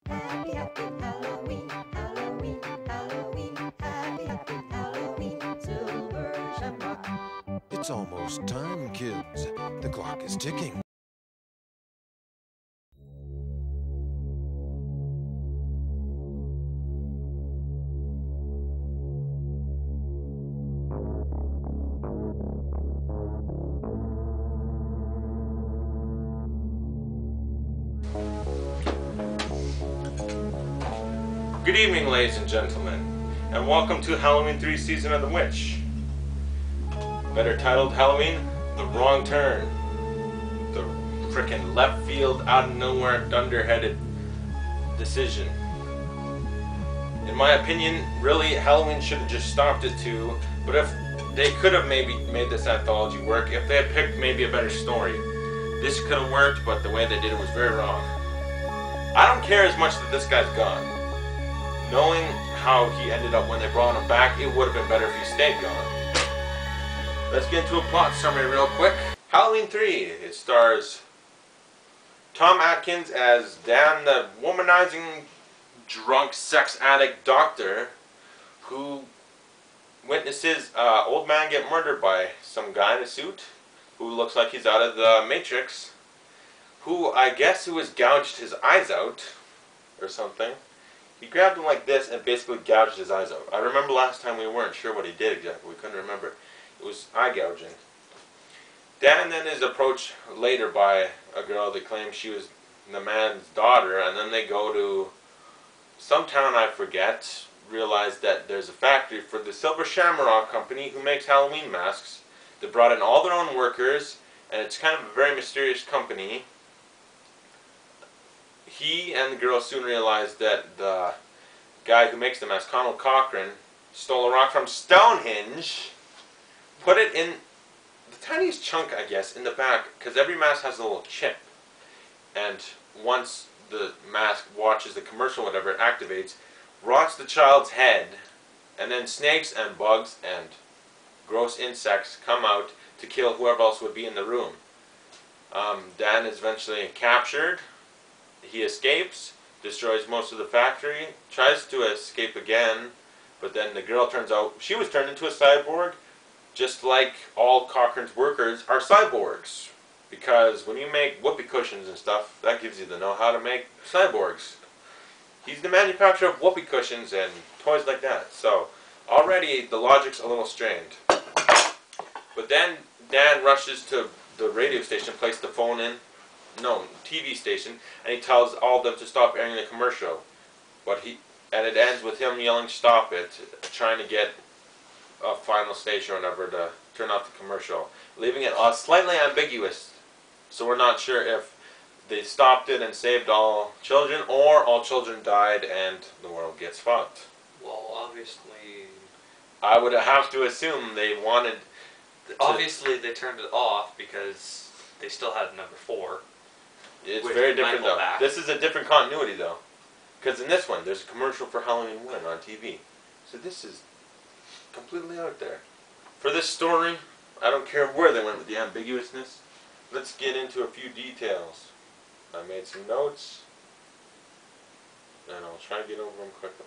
Happy, happy Halloween, Halloween, Halloween. Happy, happy Halloween, Silver Shamrock. It's almost time, kids. The clock is ticking. Good evening, ladies and gentlemen, and welcome to Halloween 3 Season of the Witch. Better titled Halloween, The Wrong Turn. The frickin' left field, out of nowhere, dunderheaded decision. In my opinion, really, Halloween should have just stopped at 2, but if they could have maybe made this anthology work, if they had picked maybe a better story, this could have worked, but the way they did it was very wrong. I don't care as much that this guy's gone. Knowing how he ended up when they brought him back, it would have been better if he stayed gone. Let's get into a plot summary real quick. Halloween 3, it stars Tom Atkins as Dan, the womanizing, drunk, sex addict doctor who witnesses an old man get murdered by some guy in a suit who looks like he's out of the Matrix, who I guess was gouged his eyes out or something. He grabbed him like this and basically gouged his eyes out. I remember last time we weren't sure what he did exactly. We couldn't remember. It was eye gouging. Dan then is approached later by a girl that claims she was the man's daughter, and then they go to some town I forget, realize that there's a factory for the Silver Shamrock Company who makes Halloween masks. They brought in all their own workers, and it's kind of a very mysterious company. He and the girl soon realized that the guy who makes the mask, Connell Cochran, stole a rock from Stonehenge, put it in the tiniest chunk, I guess, in the back, because every mask has a little chip. And once the mask watches the commercial, whatever, it activates, rots the child's head, and then snakes and bugs and gross insects come out to kill whoever else would be in the room. Dan is eventually captured. He escapes, destroys most of the factory, tries to escape again, but then the girl turns out, she was turned into a cyborg, just like all Cochran's workers are cyborgs. Because when you make whoopee cushions and stuff, that gives you the know-how to make cyborgs. He's the manufacturer of whoopee cushions and toys like that, so already the logic's a little strained. But then Dan rushes to the radio station, places the phone in, TV station, and he tells all of them to stop airing the commercial. And it ends with him yelling "stop it," trying to get a final station or whatever to turn off the commercial, leaving it slightly ambiguous. So we're not sure if they stopped it and saved all children, or all children died and the world gets fucked. Well, obviously... I would have to assume they wanted... Obviously they turned it off because they still had number 4. It's very different though. This is a different continuity though. Because in this one, there's a commercial for Halloween 1 on TV. So this is completely out there. For this story, I don't care where they went with the ambiguousness. Let's get into a few details. I made some notes, and I'll try to get over them quickly.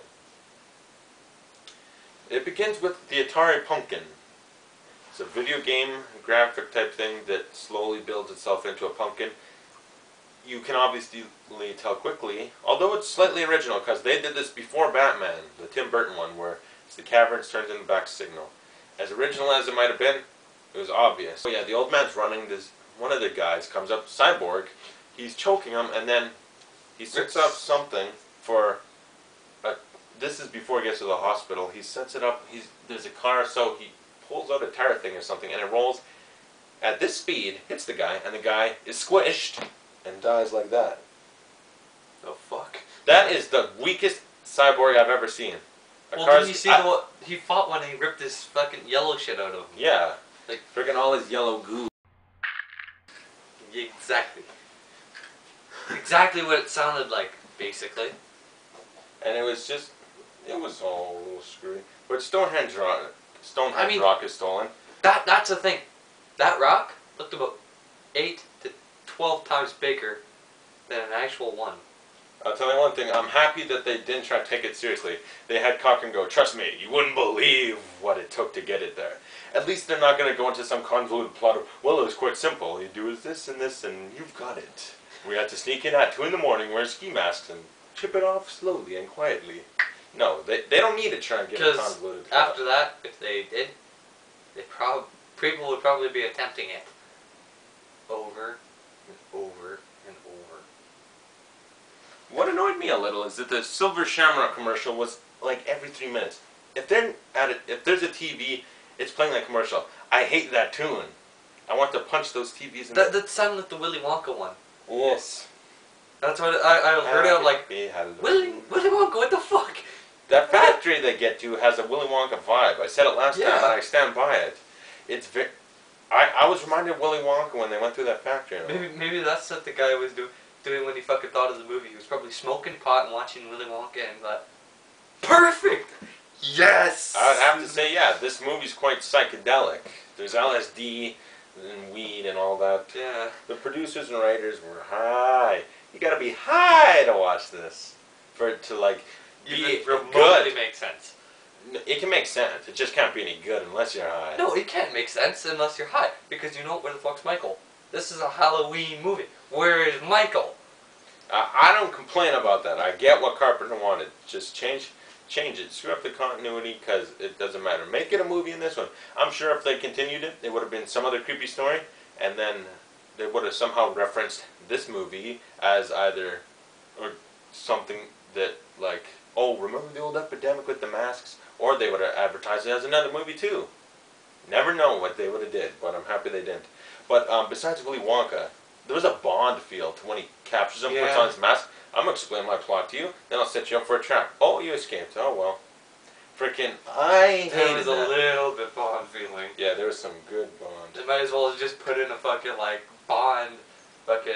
It begins with the Atari Pumpkin. It's a video game graphic type thing that slowly builds itself into a pumpkin. You can obviously tell quickly, although it's slightly original, because they did this before Batman, the Tim Burton one, where it's the caverns turns into back signal. As original as it might have been, it was obvious. So yeah, the old man's running. One of the guys comes up, cyborg. He's choking him, and then he sets up something for. This is before he gets to the hospital. He sets it up. There's a car, so he pulls out a tire thing or something, and it rolls at this speed, hits the guy, and the guy is squished and dies like that. The fuck? That is the weakest cyborg I've ever seen. Well, didn't you see what he fought when he ripped his fucking yellow shit out of him? Yeah. Like, freaking all his yellow goo. Exactly. Exactly what it sounded like, basically. And it was just, it was all a little screwy. But Stonehenge rock is stolen. That's the thing. That rock looked about 8 to 12 times bigger than an actual one. I'll tell you one thing. I'm happy that they didn't try to take it seriously. They had Cochran go, trust me, you wouldn't believe what it took to get it there. At least they're not going to go into some convoluted plot of, well, it was quite simple. You do this, and you've got it. We had to sneak in at 2 in the morning, wear ski masks, and chip it off slowly and quietly. No, they don't need to try and get a Because convoluted plot. after that, if they did, people would probably be attempting it over and over and over. What annoyed me a little is that the Silver Shamrock commercial was like every 3 minutes. If they're at it, if there's a TV, it's playing that commercial. I hate that tune. I want to punch those TVs in That sounded like the Willy Wonka one. Yes. That's what I heard it. I'm like, Willy Wonka, what the fuck? That factory they get to has a Willy Wonka vibe. I said it last time, and I stand by it. It's very. I was reminded of Willy Wonka when they went through that factory. Maybe that's what the guy was doing when he fucking thought of the movie. He was probably smoking pot and watching Willy Wonka and thought, perfect! Yes! I would have to say, yeah, this movie's quite psychedelic. There's LSD and weed and all that. Yeah. The producers and writers were high. You gotta be high to watch this. For it to, like, be Even remotely good. make sense. It can make sense. It just can't be any good unless you're high. No, it can't make sense unless you're high. Because you know, where the fuck's Michael? This is a Halloween movie. Where is Michael? I don't complain about that. I get what Carpenter wanted. Just change it. Screw up the continuity because it doesn't matter. Make it a movie in this one. I'm sure if they continued it, it would have been some other creepy story, and then they would have somehow referenced this movie as either or something that like, oh, remember the old epidemic with the masks? Or they would have advertised it as another movie too. Never know what they would have did, but I'm happy they didn't. But besides Willy Wonka, there was a Bond feel to when he captures him, puts on his mask. I'm going to explain my plot to you, then I'll set you up for a trap. Oh, you escaped. Oh, well. Frickin' I There hated was a that. little bit Bond feeling. Yeah, there was some good Bond. They might as well just put in a fucking, like, Bond fucking,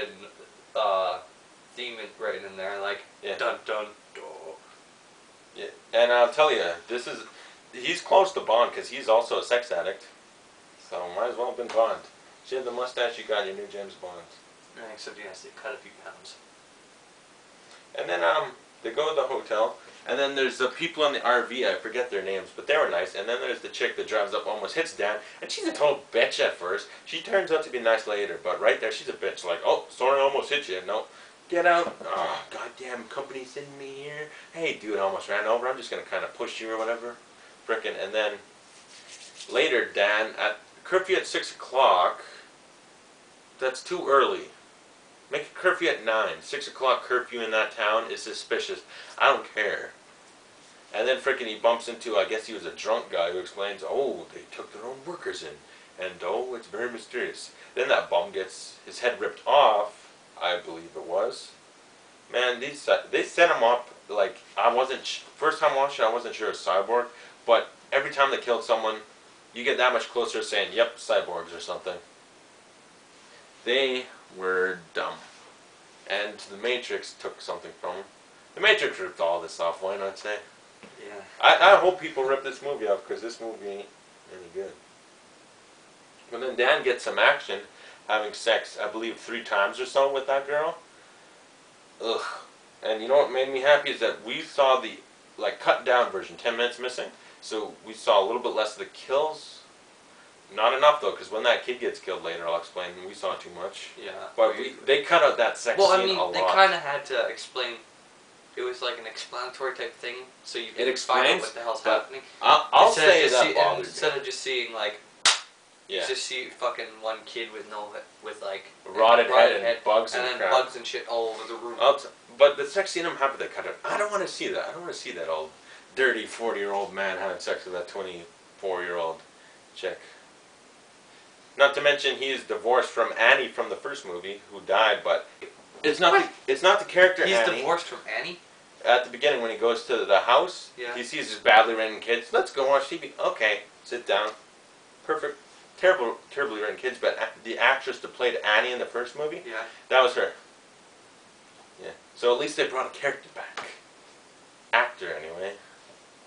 demon right in there, like, Yeah. dun dun dun. Yeah, and I'll tell you, he's close to Bond because he's also a sex addict. So might as well have been Bond. She had the mustache, you got your new James Bond. Except he has to cut a few pounds. And then they go to the hotel, and then there's the people in the RV, I forget their names, but they were nice. And then there's the chick that drives up, almost hits Dan, and she's a total bitch at first. She turns out to be nice later, but right there she's a bitch. Like, oh, sorry, I almost hit you. No, get out. Oh, goddamn company sending me here. Hey, dude, I almost ran over. I'm just gonna kind of push you or whatever. Frickin', and then later, Dan, at curfew at 6 o'clock. That's too early. Make a curfew at 9. 6 o'clock curfew in that town is suspicious. I don't care. And then frickin' he bumps into, I guess he was a drunk guy who explains, oh, they took their own workers in. And oh, it's very mysterious. Then that bum gets his head ripped off, I believe it was. Man, they set him up like, first time watching I wasn't sure it was Cyborg, but every time they killed someone, you get that much closer saying, yep, cyborgs or something. They were dumb. And the Matrix took something from them. The Matrix ripped all this off, why not say? Yeah. I hope people rip this movie off, because this movie ain't any good. But then Dan gets some action, having sex, I believe, 3 times or so with that girl. Ugh. And you know what made me happy is that we saw the, like, cut down version, 10 minutes missing. So we saw a little bit less of the kills. Not enough though, because when that kid gets killed later, I'll explain, we saw too much. Yeah. But they cut out that sex Well, scene I mean, a lot. they kind of had to explain. It was like an explanatory type thing, so you can find out explains, what the hell's but happening. I'll say that bothered me. Instead of just seeing like, Yeah. you just see fucking one kid with like Rotted head and bugs and then crap. bugs and shit all over the room. But the sex scene, I'm happy they cut it. I don't want to see that. I don't want to see that old, dirty 40-year-old man having sex with that 24-year-old chick. Not to mention he is divorced from Annie from the first movie, who died. But it's not. It's not the character He's Annie. divorced from Annie? At the beginning, when he goes to the house, he sees his badly written kids. Let's go watch TV. Okay, sit down. Perfect. Terribly written kids. But the actress that played Annie in the first movie, that was her. Yeah. So at least they brought a character back. Actor, anyway.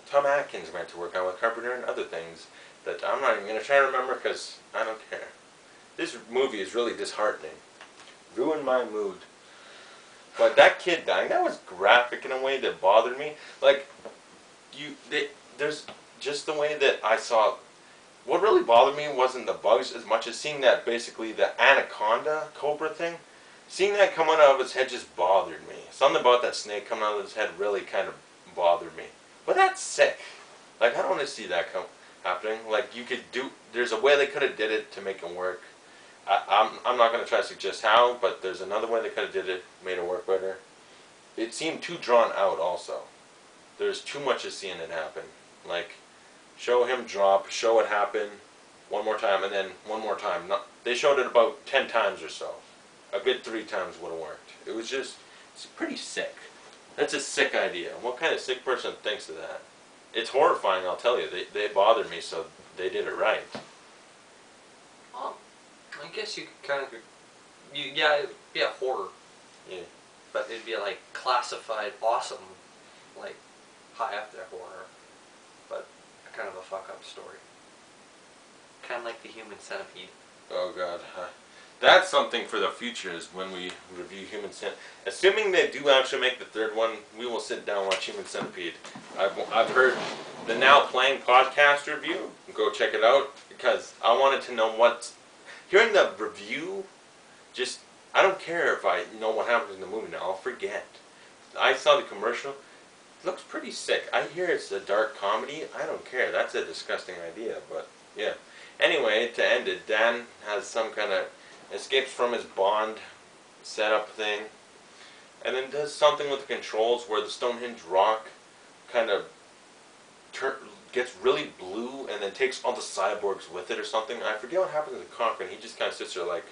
Tom Atkins went to work on with Carpenter and other things that I'm not even going to try to remember because I don't care. This movie is really disheartening. Ruined my mood. But that kid dying, that was graphic in a way that bothered me. Like, there's just the way that I saw. What really bothered me wasn't the bugs as much as seeing that basically the anaconda cobra thing. Seeing that come out of its head just bothered me. Something about that snake coming out of its head really kind of bothered me. But that's sick. Like, I don't want to see that happening. Like, you could do. There's a way they could have did it to make it work. I'm not going to try to suggest how, but there's another way they could have did it, made it work better. It seemed too drawn out also. There's too much of seeing it happen. Like, show him drop, show it happen, one more time, and then one more time. They showed it about 10 times or so. A good 3 times would have worked. It was just, it's pretty sick. That's a sick idea. What kind of sick person thinks of that? It's horrifying, I'll tell you. They bothered me, so they did it right. I guess you could kind of, yeah, it'd be a horror. Yeah. But it'd be like classified awesome, like high up there horror, but kind of a fuck up story. Kind of like the Human Centipede. Oh God. That's something for the future is when we review Human Centipede. Assuming they do actually make the 3rd one, we will sit down and watch Human Centipede. I've heard the Now Playing podcast review. Go check it out because I wanted to know what's... Hearing the review, just, I don't care if I know what happens in the movie now, I'll forget. I saw the commercial, it looks pretty sick. I hear it's a dark comedy, I don't care, that's a disgusting idea, but yeah. Anyway, to end it, Dan has some kind of, escapes from his Bond setup thing, and then does something with the controls where the Stonehenge rock kind of gets really blue and then takes all the cyborgs with it or something. I forget what happens to Cochran. He just kind of sits there like...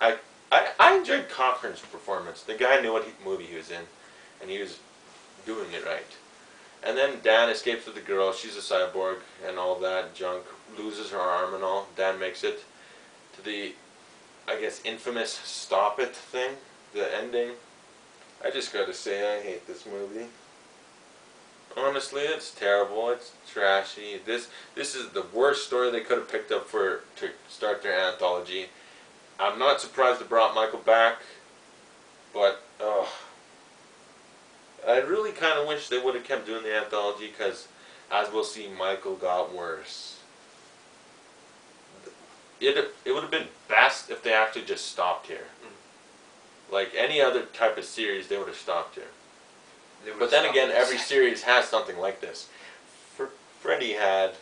I enjoyed Cochran's performance. The guy knew what movie he was in, and he was doing it right. And then Dan escapes with the girl. She's a cyborg and all that junk. Loses her arm and all. Dan makes it to the, I guess, infamous Stop It thing. The ending. I just gotta say, I hate this movie. Honestly, it's terrible. It's trashy. This is the worst story they could have picked up to start their anthology. I'm not surprised they brought Michael back, but I really kind of wish they would have kept doing the anthology because, as we'll see, Michael got worse. It would have been best if they actually just stopped here. Like any other type of series, they would have stopped here. But then again, every series has something like this. Freddy had,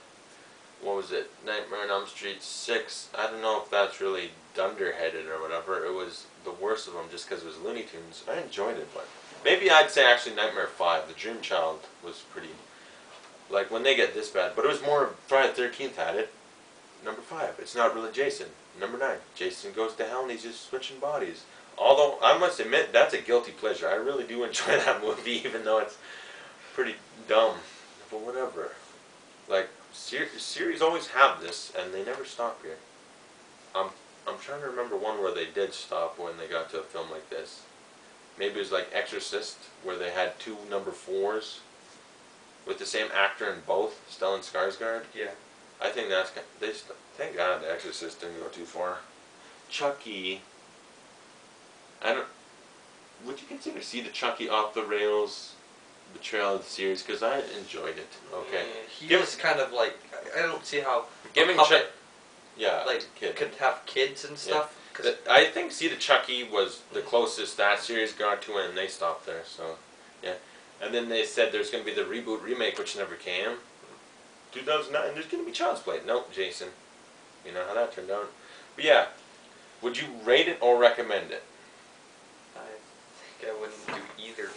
what was it, Nightmare on Elm Street 6. I don't know if that's really dunderheaded or whatever. It was the worst of them just because it was Looney Tunes. I enjoyed it, but maybe I'd say actually Nightmare 5. The Dream Child was pretty, like when they get this bad. But it was more, Friday the 13th had it. Number 5, it's not really Jason. Number 9, Jason goes to hell and he's just switching bodies. Although, I must admit, that's a guilty pleasure. I really do enjoy that movie, even though it's pretty dumb. But whatever. Like, series always have this, and they never stop here. I'm trying to remember one where they did stop when they got to a film like this. Maybe it was like Exorcist, where they had 2 number 4s with the same actor in both, Stellan Skarsgård. Yeah. I think that's... Thank God The Exorcist didn't go too far. Chucky... Would you consider See the Chucky Off the Rails betrayal of the series? Because I enjoyed it. Okay. He was kind of like, I don't see how Giving puppet, yeah, like kid. could have kids and stuff. Cause I think See the Chucky was the closest that series got to it, and they stopped there. So, yeah. And then they said there's going to be the reboot remake, which never came. 2009. There's going to be Child's Play. Nope, Jason. You know how that turned out. But yeah, would you rate it or recommend it? I think I wouldn't do either,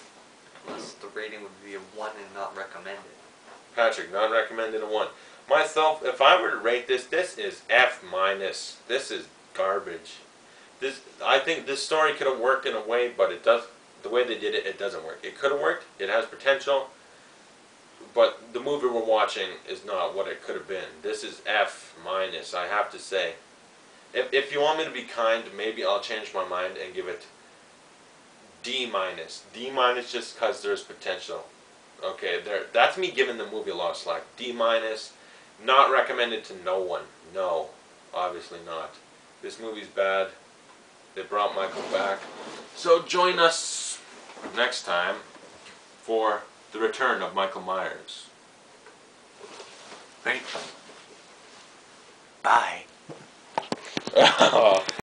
unless the rating would be a 1 and not recommended. Patrick, not recommended a 1. Myself, if I were to rate this, this is F-. This is garbage. I think this story could have worked in a way, but it does. The way they did it, it doesn't work. It could have worked. It has potential, but the movie we're watching is not what it could have been. This is F-. I have to say. If you want me to be kind, maybe I'll change my mind and give it D-. D- just because there's potential. Okay, that's me giving the movie a lot of slack. D-. Not recommended to no one. No, obviously not. This movie's bad. They brought Michael back. So join us next time for the return of Michael Myers. Great. Bye.